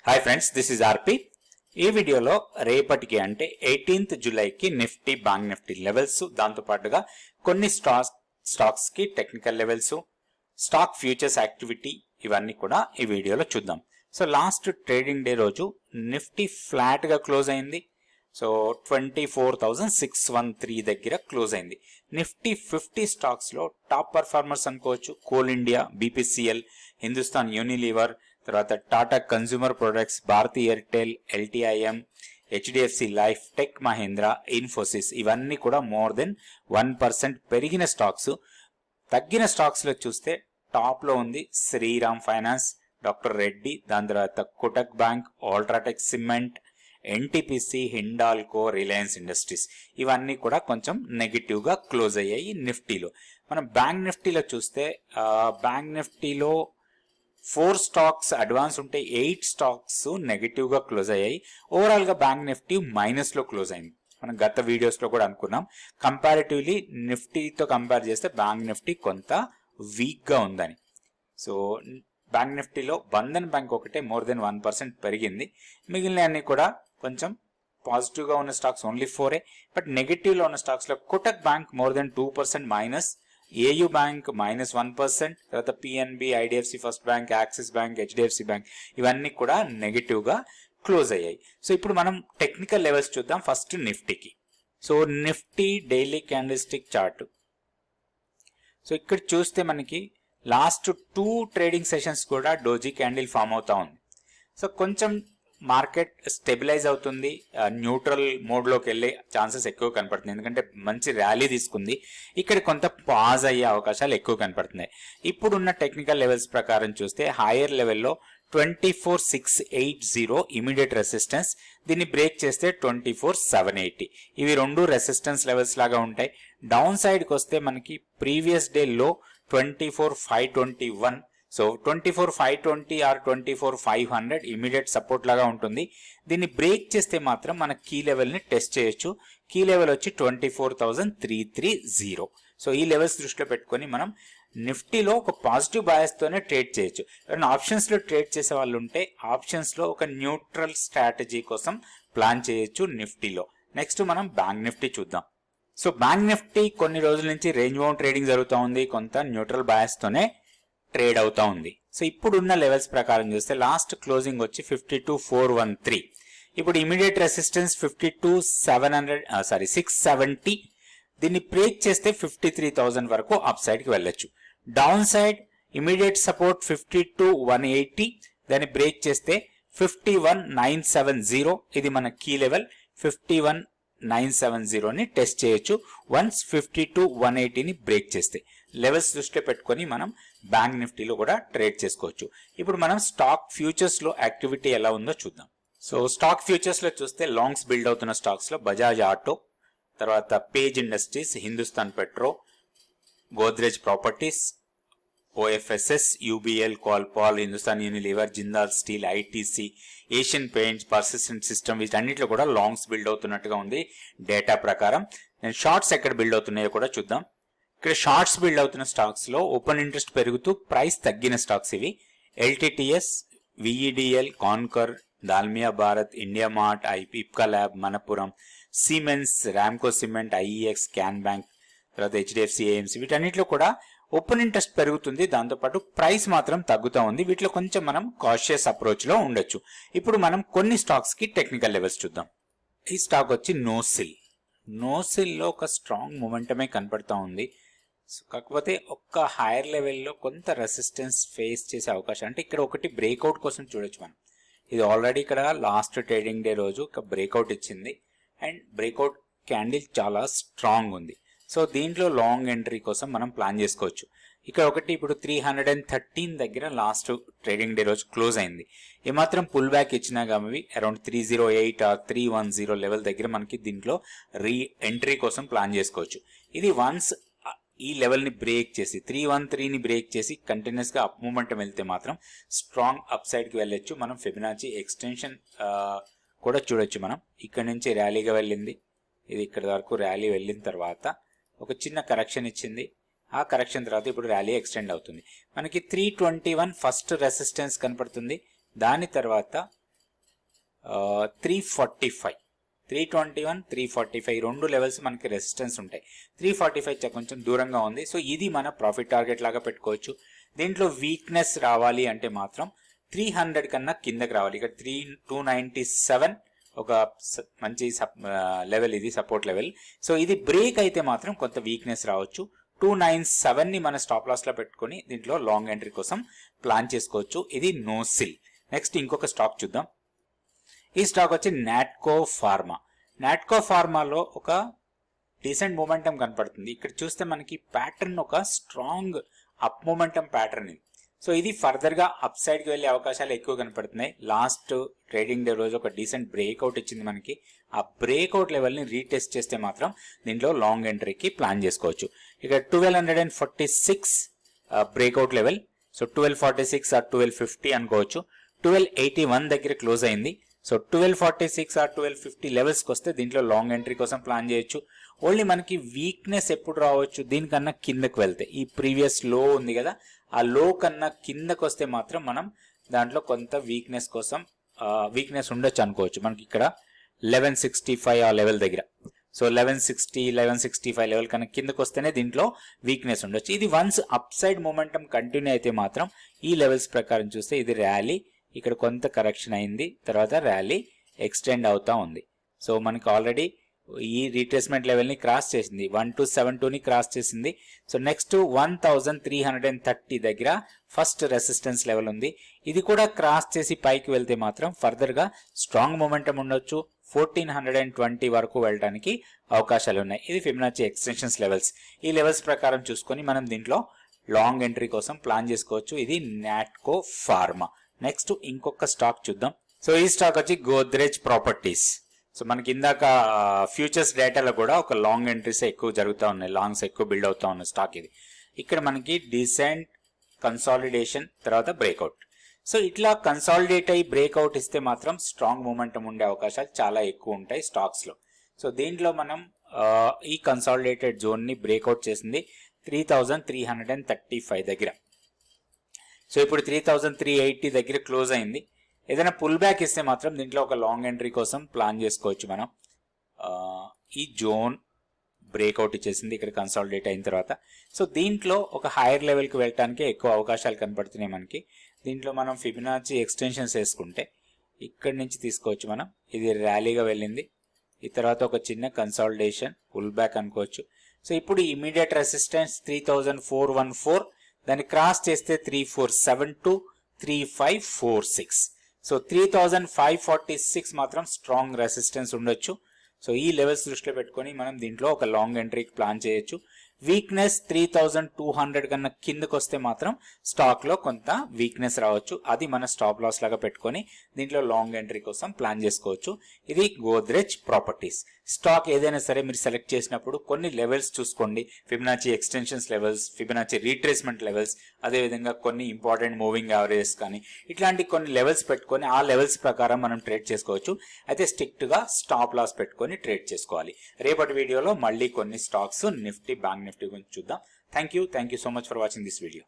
Hi friends, this is RP. ఈ వీడియోలో రేపటికి అంటే 18th జూలైకి నిఫ్టీ, బ్యాంక్ నిఫ్టీ లెవెల్స్, దాంతోపాటుగా కొన్ని స్టాక్స్ కి technical levels, stock futures activity ఇవన్నీ కూడా ఈ వీడియోలో చూద్దాం. సో లాస్ట్ ట్రేడింగ్ డే రోజు నిఫ్టీ ఫ్లాట్ గా క్లోజ్ అయింది. సో 24,613 దగ్గర క్లోజ్ అయింది. నిఫ్టీ 50 స్టాక్స్ లో టాప్ పర్ఫార్మర్స్ అనుకోవచ్చు. Coal India, BPCL, Hindustan Unilever, తర్వాత Tata consumer products, Bharti Airtel, LTIM, HDFC life, tech Mahindra, Infosys ఇవన్నీ కూడా మోర్ దెన్ 1% పెరిగిన స్టాక్స్. తగ్గిన స్టాక్స్ లో చూస్తే టాప్ లో ఉంది శ్రీరామ్ ఫైనాన్స్, డాక్టర్ రెడ్డి, దాని తర్వాత Kotak bank, UltraTech cement, NTPC, Hindalco, Reliance industries ఇవన్నీ కూడా కొంచెం నెగిటివ్ గా క్లోజ్ అయ్యాయి నిఫ్టీలో. మనం బ్యాంక్ నిఫ్టీలో చూస్తే బ్యాంక్ నిఫ్టీలో 4 స్టాక్స్ అడ్వాన్స్ ఉంటే 8 స్టాక్స్ నెగిటివ్ గా క్లోజ్ అయ్యాయి. ఓవరాల్ గా బ్యాంక్ నిఫ్టీ మైనస్ లో క్లోజ్ అయింది. మనం గత వీడియోస్ లో కూడా అనుకున్నాం, కంపారిటివ్లీ నిఫ్టీతో కంపేర్ చేస్తే బ్యాంక్ నిఫ్టీ కొంత వీక్ గా ఉందని. సో బ్యాంక్ నిఫ్టీలో బంధన్ బ్యాంక్ ఒకటే మోర్ దెన్ 1% పెరిగింది. మిగిలిన అన్ని కూడా కొంచెం పాజిటివ్ గా ఉన్న స్టాక్స్ ఓన్లీ 4. బట్ నెగిటివ్ లో ఉన్న స్టాక్స్ లో Kotak bank more than 2% minus, AU bank minus 1%, తర్వాత PNB, IDFC first bank, Axis bank, HDFC bank ఇవన్నీ కూడా నెగిటివ్ గా క్లోజ్ అయ్యాయి. సో ఇప్పుడు మనం టెక్నికల్ లెవెల్స్ చూద్దాం. ఫస్ట్ నిఫ్టీకి. So Nifty daily candlestick chart. So ఇక్కడ చూస్తే మనకి లాస్ట్ 2 ట్రేడింగ్ సెషన్స్ కూడా డోజీ క్యాండిల్ ఫామ్ అవుతా ఉంది. సో కొంచెం మార్కెట్ స్టెబిలైజ్ అవుతుంది, న్యూట్రల్ మోడ్ లోకి వెళ్ళే ఛాన్సెస్ ఎక్కువ కనపడుతుంది. ఎందుకంటే మంచి ర్యాలీ తీసుకుంది. ఇక్కడ కొంత పాజ్ అయ్యే అవకాశాలు ఎక్కువ కనపడుతున్నాయి. ఇప్పుడున్న టెక్నికల్ లెవెల్స్ ప్రకారం చూస్తే హైయర్ లెవెల్లో 24,680 ఇమీడియట్ రెసిస్టెన్స్, దీన్ని బ్రేక్ చేస్తే 24,780. ఇవి రెండు రెసిస్టెన్స్ లెవెల్స్ లాగా ఉంటాయి. డౌన్ సైడ్ కి వస్తే మనకి ప్రీవియస్ డే లో 24,521, సో 24,520 ఆర్ 24,500 ఇమీడియట్ సపోర్ట్ లాగా ఉంటుంది. దీన్ని బ్రేక్ చేస్తే మాత్రం మన కీ లెవెల్ ని టెస్ట్ చేయొచ్చు. కీ లెవెల్ వచ్చి 24,330. సో ఈ లెవెల్స్ దృష్టిలో పెట్టుకొని మనం నిఫ్టీలో ఒక పాజిటివ్ బయాస్ తోనే ట్రేడ్ చేయొచ్చు. ఎవరైనా ఆప్షన్స్ లో ట్రేడ్ చేసే వాళ్ళు ఉంటే ఆప్షన్స్ లో ఒక న్యూట్రల్ స్ట్రాటజీ కోసం ప్లాన్ చేయొచ్చు నిఫ్టీలో. నెక్స్ట్ మనం బ్యాంక్ నిఫ్టీ చూద్దాం. సో బ్యాంక్ నిఫ్టీ కొన్ని రోజుల నుంచి రేంజ్ బౌండ్ ట్రేడింగ్ జరుగుతూ ఉంది, కొంత న్యూట్రల్ బయాస్ తోనే ట్రేడ్ అవుతా ఉంది. సో ఇప్పుడున్న లెవెల్స్ ప్రకారం చూస్తే లాస్ట్ క్లోజింగ్ వచ్చి 52,413. ఇప్పుడు ఇమీడియట్ రెసిస్టెన్స్ 670. దీన్ని బ్రేక్ చేస్తే 53,000 వరకు అప్ సైడ్ కి వెళ్ళొచ్చు. డౌన్ సైడ్ ఇమీడియట్ సపోర్ట్ 52,180, దాన్ని బ్రేక్ చేస్తే 51,970. ఇది మన కీ లెవెల్. 51,970ని టెస్ట్ చేయొచ్చు వన్స్ 52,180ని బ్రేక్ చేస్తే. లెవెల్స్ దృష్టిలో పెట్టుకొని మనం బ్యాంక్ నిఫ్టీలో కూడా ట్రేడ్ చేసుకోవచ్చు. ఇప్పుడు మనం స్టాక్ ఫ్యూచర్స్ లో యాక్టివిటీ ఎలా ఉందో చూద్దాం. సో స్టాక్ ఫ్యూచర్స్ లో చూస్తే లాంగ్స్ బిల్డ్ అవుతున్న స్టాక్స్ లో బజాజ్ ఆటో, తర్వాత Page industries, Hindustan petro, Godrej properties, OFSS, UBL, Colpal, Hindustan Unilever, Jindal steel, ITC, Asian paints, persistent system వీటన్నిటిలో కూడా లాంగ్స్ బిల్డ్ అవుతున్నట్టుగా ఉంది డేటా ప్రకారం. నేను షార్ట్స్ ఎక్కడ బిల్డ్ అవుతున్నాయో కూడా చూద్దాం. ఇక్కడ షార్ట్స్ బిల్డ్ అవుతున్న స్టాక్స్ లో ఓపెన్ ఇంట్రెస్ట్ పెరుగుతూ ప్రైస్ తగ్గిన స్టాక్స్ ఇవి. LTTS, విఈడిఎల్, conquer, Dalmia Bharat, India mart, Ipca lab, Manappuram, siemens, Ramco cement, IEX, can bank, తర్వాత హెచ్డిఎఫ్సి, ఏఎంసీ వీటన్నిటిలో కూడా ఓపెన్ ఇంట్రెస్ట్ పెరుగుతుంది, దాంతోపాటు ప్రైస్ మాత్రం తగ్గుతూ ఉంది. వీటిలో కొంచెం మనం కాషియస్ అప్రోచ్ లో ఉండొచ్చు. ఇప్పుడు మనం కొన్ని స్టాక్స్ కి టెక్నికల్ లెవెల్స్ చూద్దాం. ఈ స్టాక్ వచ్చి నోసిల్ లో ఒక స్ట్రాంగ్ మొమెంటమే కనపడతా ఉంది. కాకపోతే ఒక్క హైయర్ లెవెల్లో కొంత రెసిస్టెన్స్ ఫేస్ చేసే అవకాశం, అంటే ఇక్కడ ఒకటి బ్రేక్అవుట్ కోసం చూడొచ్చు మనం. ఇది ఆల్రెడీ ఇక్కడ లాస్ట్ ట్రేడింగ్ డే రోజు ఒక బ్రేక్అవుట్ ఇచ్చింది అండ్ బ్రేక్అవుట్ క్యాండిల్ చాలా స్ట్రాంగ్ ఉంది. సో దీంట్లో లాంగ్ ఎంట్రీ కోసం మనం ప్లాన్ చేసుకోవచ్చు. ఇక్కడ ఒకటి ఇప్పుడు 313 దగ్గర లాస్ట్ ట్రేడింగ్ డే రోజు క్లోజ్ అయింది. ఏమాత్రం పుల్ బ్యాక్ ఇచ్చినా కానీ అరౌండ్ 308 ఆర్ 310 లెవెల్ దగ్గర మనకి దీంట్లో రీ ఎంట్రీ కోసం ప్లాన్ చేసుకోవచ్చు. ఇది వన్స్ ఈ లెవెల్ ని బ్రేక్ చేసి 313ని బ్రేక్ చేసి కంటిన్యూస్ గా అప్ మూమెంటం వెళ్తే మాత్రం స్ట్రాంగ్ అప్ సైడ్ కి వెళ్ళొచ్చు. మనం ఫిబొనాచి ఎక్స్టెన్షన్ కూడా చూడొచ్చు. మనం ఇక్కడ నుంచి ర్యాలీగా వెళ్ళింది, ఇది ఇక్కడ వరకు ర్యాలీ వెళ్ళిన తర్వాత ఒక చిన్న కరెక్షన్ ఇచ్చింది. ఆ కరెక్షన్ తర్వాత ఇప్పుడు ర్యాలీ ఎక్స్టెండ్ అవుతుంది. మనకి 321 ఫస్ట్ రెసిస్టెన్స్ కనపడుతుంది. దాని తర్వాత 345, 321, 345 రెండు లెవెల్స్ మనకి రెసిస్టెన్స్ ఉంటాయి. 345 కొంచెం దూరంగా ఉంది. సో ఇది మన ప్రాఫిట్ టార్గెట్ లాగా పెట్టుకోవచ్చు. దీంట్లో వీక్నెస్ రావాలి అంటే మాత్రం 300 కన్నా కిందకి రావాలి. ఇక్కడ 297 ఒక మంచి లెవెల్, ఇది సపోర్ట్ లెవెల్. సో ఇది బ్రేక్ అయితే మాత్రం కొంత వీక్నెస్ రావచ్చు. 297 ని మన స్టాప్ లాస్ లో పెట్టుకొని దీంట్లో లాంగ్ ఎంట్రీ కోసం ప్లాన్ చేసుకోవచ్చు. ఇది నో సిల్. నెక్స్ట్ ఇంకొక స్టాక్ చూద్దాం. ఈ స్టాక్ వచ్చి నాట్కో ఫార్మా. నాట్కో ఫార్మాలో ఒక డీసెంట్ మూమెంటం కనపడుతుంది. ఇక్కడ చూస్తే మనకి ప్యాటర్న్ ఒక స్ట్రాంగ్ అప్ మూమెంటం ప్యాటర్న్ ఇది. సో ఇది ఫర్దర్ గా అప్ సైడ్ కి వెళ్లే అవకాశాలు ఎక్కువ కనపడుతున్నాయి. లాస్ట్ ట్రేడింగ్ డే రోజు ఒక డీసెంట్ బ్రేక్అవుట్ ఇచ్చింది మనకి. ఆ బ్రేక్అవుట్ లెవెల్ ని రీటెస్ట్ చేస్తే మాత్రం దీంట్లో లాంగ్ ఎంట్రీకి ప్లాన్ చేసుకోవచ్చు. ఇక 1246 బ్రేక్అవుట్ లెవెల్. సో 1246 ఆర్ 1250 అనుకోవచ్చు. 1281 దగ్గర క్లోజ్ అయింది. సో 1246 ఆర్ 1250 లెవెల్స్కి వస్తే దీంట్లో లాంగ్ ఎంట్రీ కోసం ప్లాన్ చేయొచ్చు. ఓన్లీ మనకి వీక్నెస్ ఎప్పుడు రావచ్చు, దీనికన్నా కిందకు వెళ్తే, ఈ ప్రీవియస్ లో ఉంది కదా, ఆ లో కన్నా కిందకు వస్తే మాత్రం మనం దాంట్లో కొంత వీక్నెస్ కోసం వీక్నెస్ ఉండొచ్చు అనుకోవచ్చు. మనకి ఇక్కడ 1165 ఆ లెవెల్ దగ్గర. సో 1160, 1165 లెవెల్ కన్నా కిందకు వస్తేనే దీంట్లో వీక్నెస్ ఉండొచ్చు. ఇది once up side momentum continue అయితే మాత్రం ఈ లెవెల్స్ ప్రకారం చూస్తే ఇది ర్యాలీ, ఇక్కడ కొంత కరెక్షన్ అయింది, తర్వాత ర్యాలీ ఎక్స్టెండ్ అవుతా ఉంది. సో మనకి ఆల్రెడీ ఈ రీట్రేస్మెంట్ లెవెల్ ని క్రాస్ చేసింది, 1272 ని క్రాస్ చేసింది. సో నెక్స్ట్ 1330 దగ్గర ఫస్ట్ రెసిస్టెన్స్ లెవెల్ ఉంది. ఇది కూడా క్రాస్ చేసి పైకి వెళ్తే మాత్రం ఫర్దర్ గా స్ట్రాంగ్ మొమెంటం ఉండొచ్చు. 1420 వరకు వెళ్ళడానికి అవకాశాలు ఉన్నాయి. ఇది ఫిబొనాచి ఎక్స్టెన్షన్స్ లెవెల్స్. ఈ లెవెల్స్ ప్రకారం చూసుకొని మనం దీంట్లో లాంగ్ ఎంట్రీ కోసం ప్లాన్ చేసుకోవచ్చు. ఇది నాట్కో ఫార్మా. నెక్స్ట్ ఇంకొక స్టాక్ చూద్దాం. సో ఈ స్టాక్ వచ్చి గోద్రేజ్ ప్రాపర్టీస్. సో మనకి ఇందాక ఫ్యూచర్స్ డేటాలో కూడా ఒక లాంగ్ ఎంట్రీస్ ఎక్కువ జరుగుతూ ఉన్నాయి, లాంగ్స్ ఎక్కువ బిల్డ్ అవుతా ఉన్న స్టాక్ ఇది. ఇక్కడ మనకి డీసెంట్ కన్సాలిడేషన్ తర్వాత బ్రేక్అవుట్. సో ఇట్లా కన్సాలిడేట్ అయ్యి బ్రేక్అవుట్ ఇస్తే మాత్రం స్ట్రాంగ్ మూమెంటం ఉండే అవకాశాలు చాలా ఎక్కువ ఉంటాయి స్టాక్స్ లో. సో దీంట్లో మనం ఈ కన్సాలిడేటెడ్ జోన్ ని బ్రేక్అవుట్ చేసింది 3335 దగ్గర. సో ఇప్పుడు 3380 దగ్గర క్లోజ్ అయింది. ఏదైనా పుల్ బ్యాక్ ఇస్తే మాత్రం దీంట్లో ఒక లాంగ్ ఎంట్రీ కోసం ప్లాన్ చేసుకోవచ్చు మనం. ఈ జోన్ బ్రేక్అవుట్ ఇచ్చేసింది ఇక్కడ కన్సాలిడేట్ అయిన తర్వాత. సో దీంట్లో ఒక హైయర్ లెవెల్కి వెళ్ళటానికి ఎక్కువ అవకాశాలు కనపడుతున్నాయి మనకి. దీంట్లో మనం ఫిబొనాచి ఎక్స్టెన్షన్స్ వేసుకుంటే ఇక్కడి నుంచి తీసుకోవచ్చు మనం. ఇది ర్యాలీగా వెళ్ళింది, ఈ తర్వాత ఒక చిన్న కన్సాలిడేషన్ పుల్ బ్యాక్ అనుకోవచ్చు. సో ఇప్పుడు ఇమీడియట్ రెసిస్టెన్స్ 3414, దాన్ని క్రాస్ చేస్తే 3472, 3546. సో 3546 మాత్రం స్ట్రాంగ్ రెసిస్టెన్స్ ఉండొచ్చు. సో ఈ లెవెల్స్ దృష్టిలో పెట్టుకొని మనం దీంట్లో ఒక లాంగ్ ఎంట్రీకి ప్లాన్ చేయొచ్చు. వీక్నెస్ 3200 కన్నా కిందకు వస్తే మాత్రం స్టాక్ లో కొంత వీక్నెస్ రావచ్చు. అది మన స్టాప్ లాస్ లాగా పెట్టుకొని దీంట్లో లాంగ్ ఎంట్రీ కోసం ప్లాన్ చేసుకోవచ్చు. ఇది గోద్రేజ్ ప్రాపర్టీస్. స్టాక్ ఏదైనా సరే మీరు సెలెక్ట్ చేసినప్పుడు కొన్ని లెవెల్స్ చూసుకోండి. Fibonacci extensions levels, Fibonacci retracement levels, అదేవిధంగా కొన్ని ఇంపార్టెంట్ మూవింగ్ యావరేజెస్ కానీ ఇట్లాంటి కొన్ని లెవెల్స్ పెట్టుకొని ఆ లెవెల్స్ ప్రకారం మనం ట్రేడ్ చేసుకోవచ్చు. అయితే స్ట్రిక్ట్ గా స్టాప్ లాస్ పెట్టుకొని ట్రేడ్ చేసుకోవాలి. రేపటి వీడియోలో మళ్ళీ కొన్ని స్టాక్స్, నిఫ్టీ, బ్యాంక్ నిఫ్టీ గురించి చూద్దాం. Thank you so much for watching this video.